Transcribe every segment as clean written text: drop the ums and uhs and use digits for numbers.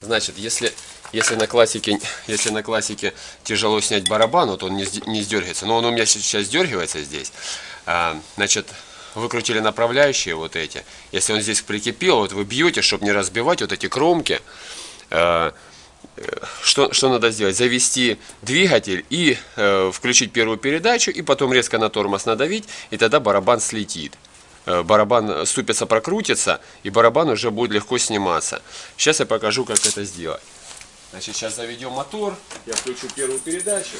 Значит, если на классике тяжело снять барабан, вот он не сдергивается, но он у меня сейчас сдергивается здесь. Значит, выкрутили направляющие вот эти. Если он здесь прикипел, вот вы бьете, чтобы не разбивать вот эти кромки. Что надо сделать? Завести двигатель и включить первую передачу, и потом резко на тормоз надавить, и тогда барабан слетит. Барабан, ступица прокрутится, и барабан уже будет легко сниматься. Сейчас я покажу, как это сделать. Значит, сейчас заведем мотор, я включу первую передачу.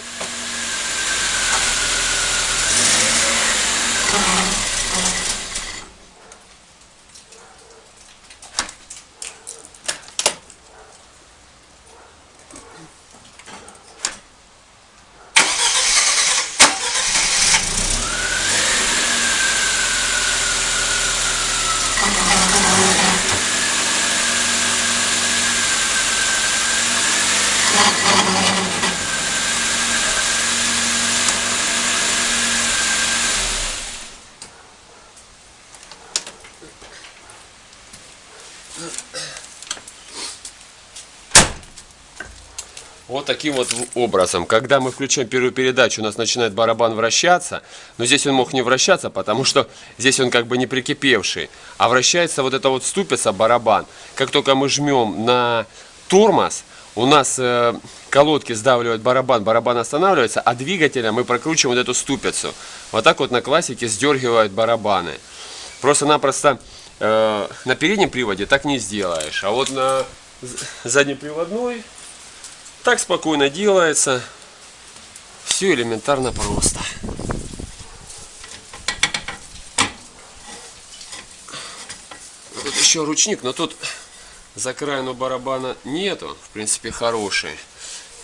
Вот таким вот образом. Когда мы включаем первую передачу, у нас начинает барабан вращаться. Но здесь он мог не вращаться, потому что здесь он как бы не прикипевший. А вращается вот эта вот ступица, барабан. Как только мы жмем на тормоз, у нас колодки сдавливают барабан, барабан останавливается, а двигателем мы прокручиваем вот эту ступицу. Вот так вот на классике сдергивают барабаны. Просто-напросто на переднем приводе так не сделаешь. А вот на заднеприводной так спокойно делается. Все элементарно просто. Тут еще ручник, но тут за краем барабана нету. В принципе, хороший.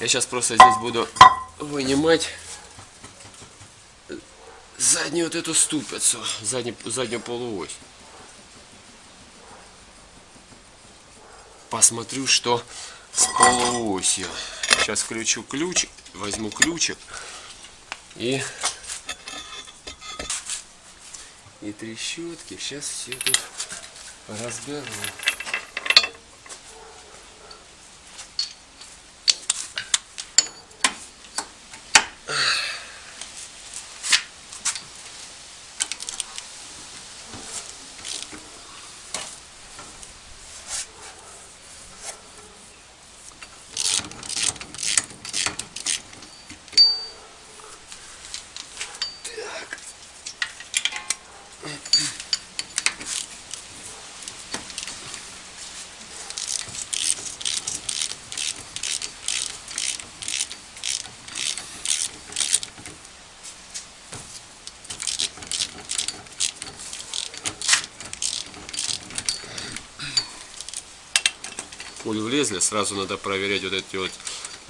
Я сейчас просто здесь буду вынимать заднюю вот эту ступицу, заднюю полуось. Посмотрю, что с полуосью. Сейчас включу ключ, возьму ключик и трещотки. Сейчас все тут разберу. Коль влезли, сразу надо проверять вот эти вот,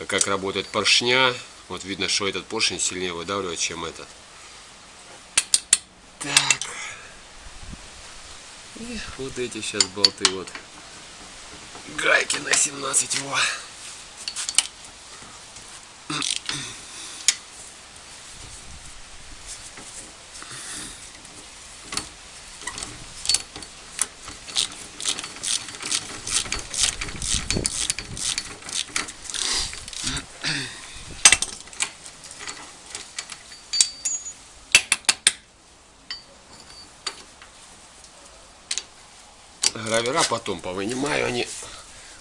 как работает поршня. Вот видно, что этот поршень сильнее выдавливает, чем этот. Так. И вот эти сейчас болты, вот гайки на 17 Во. Гравера потом повынимаю, они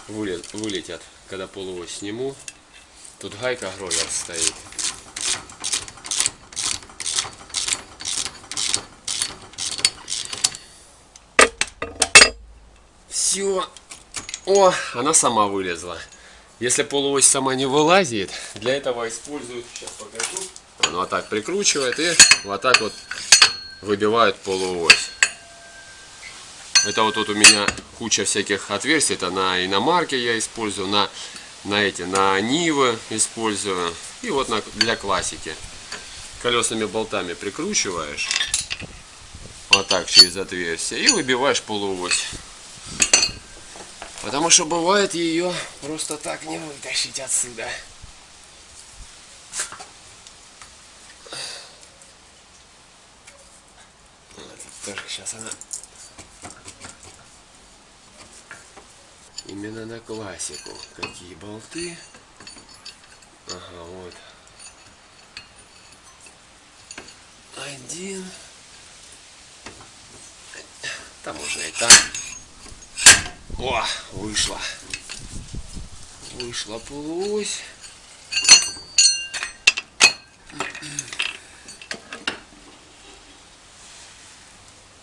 вылетят, когда полуось сниму. Тут гайка гровер стоит. Все. О, она сама вылезла. Если полуось сама не вылазит, для этого используют, сейчас покажу. Он вот так прикручивает и вот так вот выбивает полуось. Это вот тут у меня куча всяких отверстий. Это на иномарке я использую, на Нивы использую. И вот для классики. Колесными болтами прикручиваешь. Вот так через отверстие. И выбиваешь полуось. Потому что бывает ее просто так не вытащить отсюда. Вот, тоже сейчас она Именно на классику. Какие болты. Ага, вот. Один. Там можно и так. О, вышла. Вышла полуось.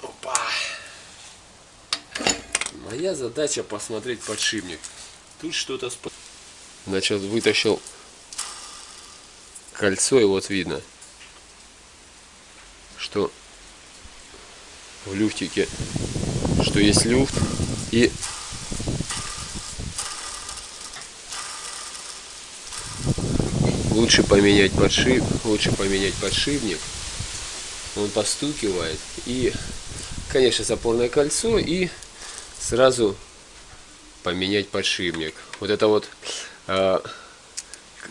Опа. Моя задача посмотреть подшипник. Тут что-то... Значит, вытащил кольцо, и вот видно, что в люфтике, что есть люфт, и лучше поменять подшипник. Он постукивает, и, конечно, запорное кольцо, и сразу поменять подшипник. Вот это вот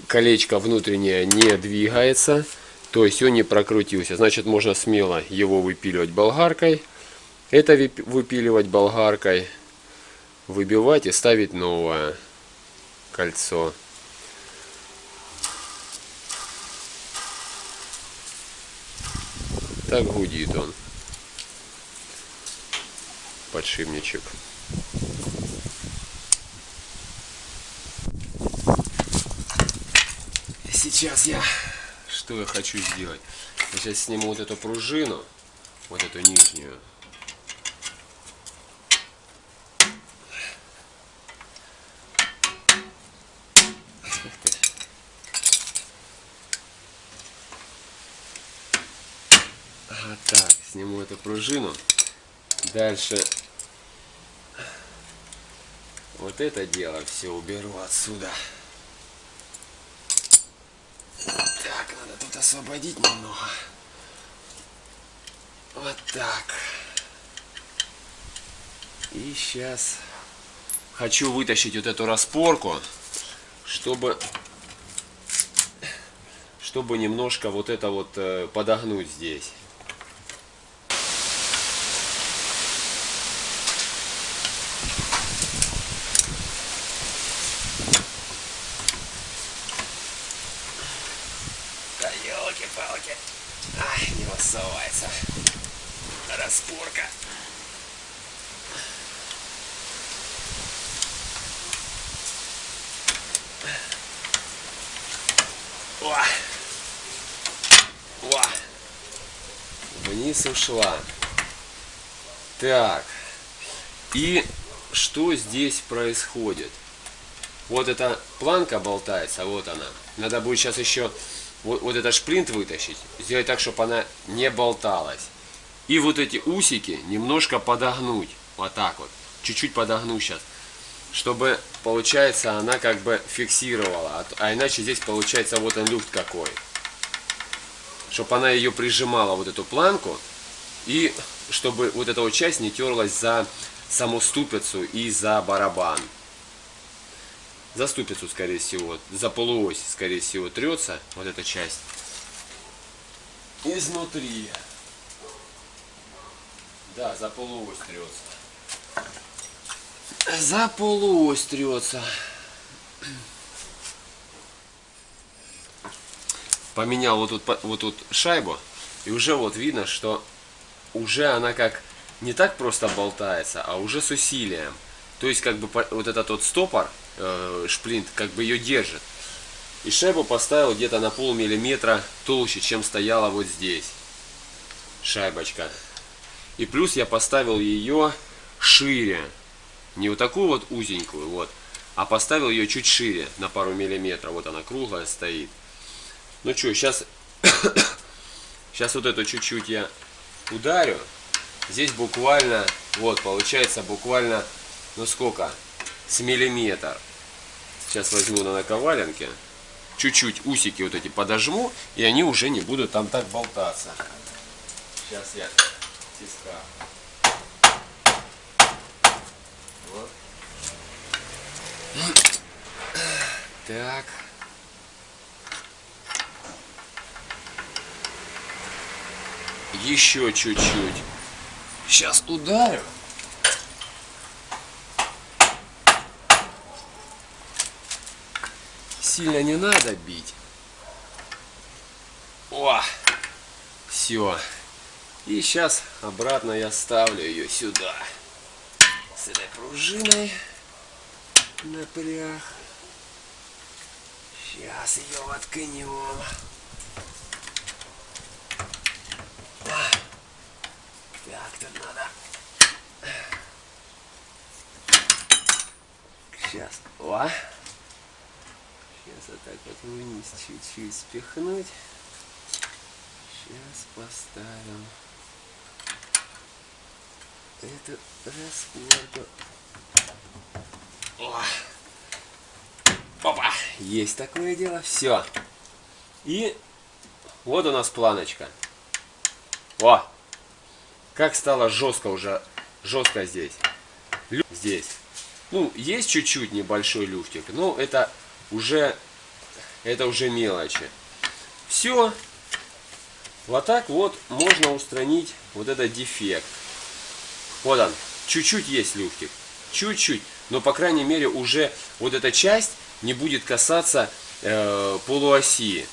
колечко внутреннее не двигается, то есть он не прокрутился. Значит, можно смело его выпиливать болгаркой. Это выпиливать болгаркой, выбивать и ставить новое кольцо. Так гудит он, подшипничек. Сейчас что я хочу сделать? Я сейчас сниму вот эту пружину, вот эту нижнюю. Вот так, сниму эту пружину. Дальше вот это дело все уберу отсюда. Так, надо тут освободить немного. Вот так. И сейчас хочу вытащить вот эту распорку, чтобы немножко вот это вот подогнуть здесь. Да елки-палки. Ай, не высовывается распорка. О! О! Вниз ушла. Так. И что здесь происходит? Вот эта планка болтается, вот она. Надо будет сейчас еще вот этот шплинт вытащить, сделать так, чтобы она не болталась. И вот эти усики немножко подогнуть. Вот так вот. Чуть-чуть подогну сейчас. Чтобы, получается, она как бы фиксировала. А иначе здесь получается вот он люфт какой. Чтобы она ее прижимала, вот эту планку. И чтобы вот эта вот часть не терлась за саму ступицу и за барабан. За ступицу, скорее всего, за полуось, скорее всего, трется вот эта часть изнутри. Да, за полуось трется. За полуось трется. Поменял вот тут шайбу, и уже вот видно, что уже она как не так просто болтается, а уже с усилием. То есть как бы вот этот вот стопор, шплинт, как бы ее держит. И шайбу поставил где-то на полмиллиметра толще, чем стояла вот здесь шайбочка. И плюс я поставил ее шире. Не вот такую вот узенькую, вот, а поставил ее чуть шире, на пару миллиметров. Вот она круглая стоит. Ну что, сейчас вот эту чуть-чуть я ударю. Здесь буквально, вот, получается буквально, ну сколько? С миллиметр. Сейчас возьму на наковаленке. Чуть-чуть усики вот эти подожму, и они уже не будут там так болтаться. Сейчас я тиска. Вот. Так. Еще чуть-чуть. Сейчас ударю. Сильно не надо бить. О! Все. И сейчас обратно я ставлю ее сюда. С этой пружиной напряг. Сейчас ее воткнем. Так, тут надо. Сейчас. О! Сейчас вот так вот вниз чуть-чуть спихнуть. Сейчас поставим эту распорку. О! Опа! Есть такое дело. Все. И вот у нас планочка. О! Как стало жестко уже. Жестко здесь. Здесь. Ну, есть чуть-чуть небольшой люфтик, но это уже мелочи. Все. Вот так вот можно устранить вот этот дефект. Вот он. Чуть-чуть есть люфтик. Чуть-чуть. Но, по крайней мере, уже вот эта часть не будет касаться полуоси.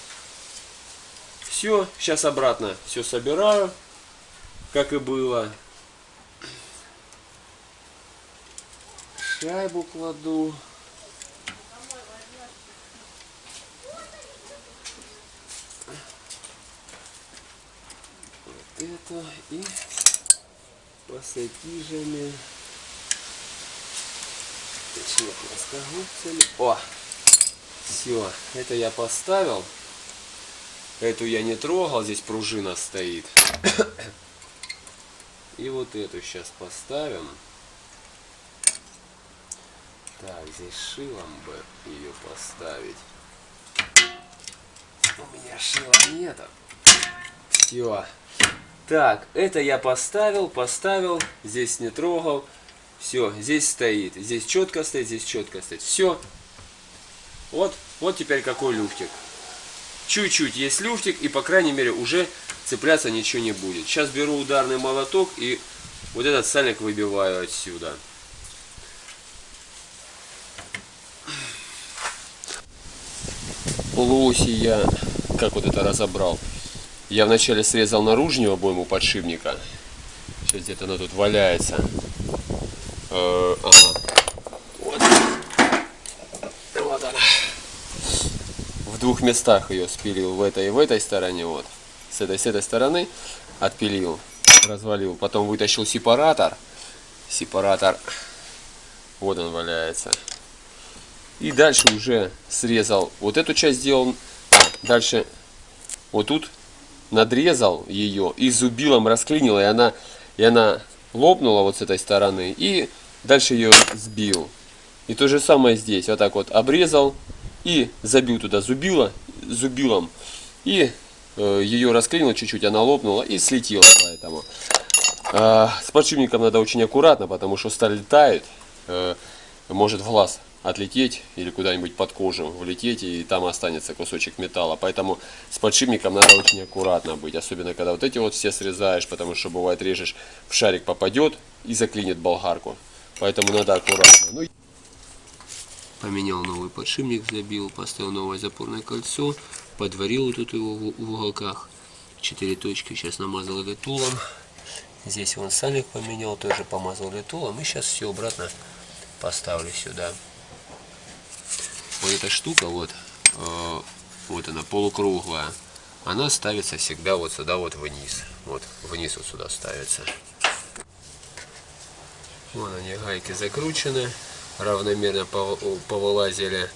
Все. Сейчас обратно все собираю, как и было. Шайбу кладу. Вот это и пассатижами. Точнее, плоскогубцами. О! Все, это я поставил. Эту я не трогал, здесь пружина стоит. И вот эту сейчас поставим. Так, здесь шилом бы ее поставить. У меня шила нету. Все. Так, это я поставил. Здесь не трогал. Все, здесь стоит. Здесь четко стоит, здесь четко стоит. Все. Вот теперь какой люфтик. Чуть-чуть есть люфтик, и по крайней мере уже цепляться ничего не будет. Сейчас беру ударный молоток и вот этот сальник выбиваю отсюда. Полуоси я, как вот это разобрал. Я вначале срезал наружную обойму подшипника. Сейчас где-то она тут валяется. Ага. Вот она. В двух местах ее спилил, в этой и в этой стороне. Вот. С этой стороны отпилил, развалил. Потом вытащил сепаратор. Сепаратор. Вот он валяется. И дальше уже срезал. Вот эту часть сделал. Дальше вот тут надрезал ее и зубилом расклинил. И она лопнула вот с этой стороны. И дальше ее сбил. И то же самое здесь. Вот так вот обрезал. И забил туда зубилом. И ее расклинил чуть-чуть. Она лопнула и слетела. Поэтому с подшипником надо очень аккуратно. Потому что сталь летает. Может в глаз отлететь или куда-нибудь под кожу влететь, и там останется кусочек металла. Поэтому с подшипником надо очень аккуратно быть, особенно когда вот эти вот все срезаешь, потому что бывает режешь, в шарик попадет и заклинит болгарку. Поэтому надо аккуратно. Поменял новый подшипник, забил, поставил новое запорное кольцо, подварил вот тут его в уголках. 4 точки, сейчас намазал литулом. Здесь вон сальник поменял, тоже помазал литулом, и сейчас все обратно поставлю сюда. Вот эта штука, вот она полукруглая, она ставится всегда вот сюда вот вниз. Вот вниз вот сюда ставится. Вон они, гайки закручены, равномерно повылазили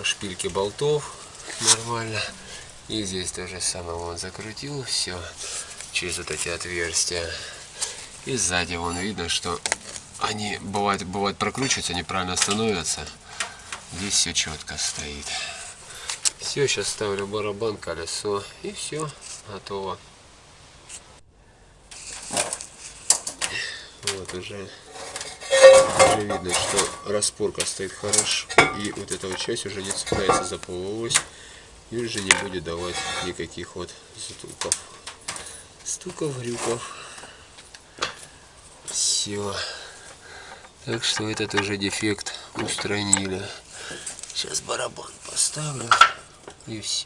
шпильки болтов нормально. И здесь то же самое, вон закрутил все через вот эти отверстия. И сзади вон видно, что они бывает прокручиваются, неправильно становятся. Здесь все четко стоит. Все, сейчас ставлю барабан, колесо, и все, готово. Вот уже видно, что распорка стоит хорошо, и вот эта вот часть уже не цепляется за полуось, и уже не будет давать никаких вот стуков, грюков. Все. Так что этот уже дефект устранили. Сейчас барабан поставлю и все.